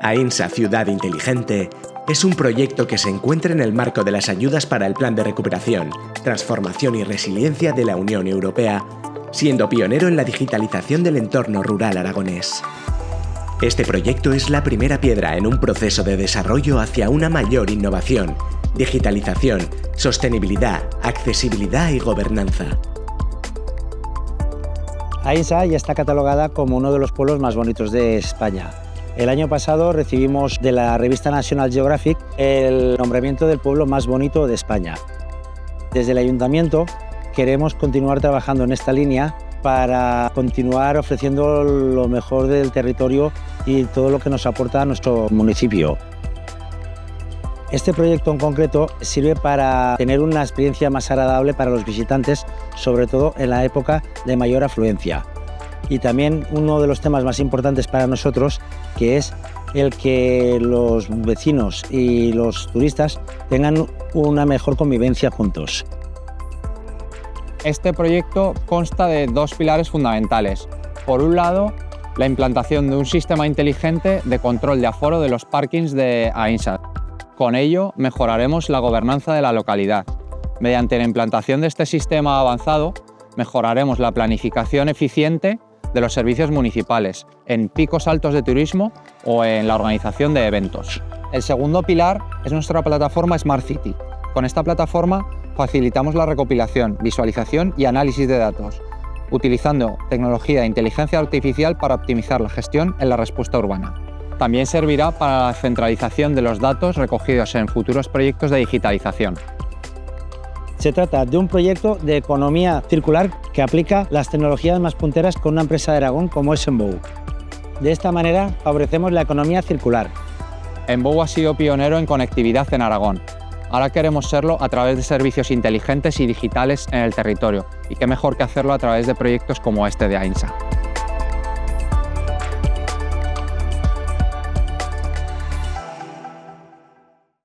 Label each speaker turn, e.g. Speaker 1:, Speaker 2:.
Speaker 1: Aínsa Ciudad Inteligente es un proyecto que se encuentra en el marco de las ayudas para el Plan de Recuperación, Transformación y Resiliencia de la Unión Europea, siendo pionero en la digitalización del entorno rural aragonés. Este proyecto es la primera piedra en un proceso de desarrollo hacia una mayor innovación, digitalización, sostenibilidad, accesibilidad y gobernanza.
Speaker 2: Aínsa ya está catalogada como uno de los pueblos más bonitos de España. El año pasado recibimos de la revista National Geographic el nombramiento del pueblo más bonito de España. Desde el Ayuntamiento queremos continuar trabajando en esta línea para continuar ofreciendo lo mejor del territorio y todo lo que nos aporta nuestro municipio. Este proyecto en concreto sirve para tener una experiencia más agradable para los visitantes, sobre todo en la época de mayor afluencia. Y también uno de los temas más importantes para nosotros, que es el que los vecinos y los turistas tengan una mejor convivencia juntos.
Speaker 3: Este proyecto consta de dos pilares fundamentales. Por un lado, la implantación de un sistema inteligente de control de aforo de los parkings de Aínsa. Con ello, mejoraremos la gobernanza de la localidad. Mediante la implantación de este sistema avanzado, mejoraremos la planificación eficiente de los servicios municipales en picos altos de turismo o en la organización de eventos. El segundo pilar es nuestra plataforma Smart City. Con esta plataforma facilitamos la recopilación, visualización y análisis de datos, utilizando tecnología de inteligencia artificial para optimizar la gestión en la respuesta urbana. También servirá para la centralización de los datos recogidos en futuros proyectos de digitalización.
Speaker 2: Se trata de un proyecto de economía circular que aplica las tecnologías más punteras con una empresa de Aragón como es Enbow. De esta manera favorecemos la economía circular.
Speaker 3: Enbow ha sido pionero en conectividad en Aragón. Ahora queremos serlo a través de servicios inteligentes y digitales en el territorio. Y qué mejor que hacerlo a través de proyectos como este de Aínsa.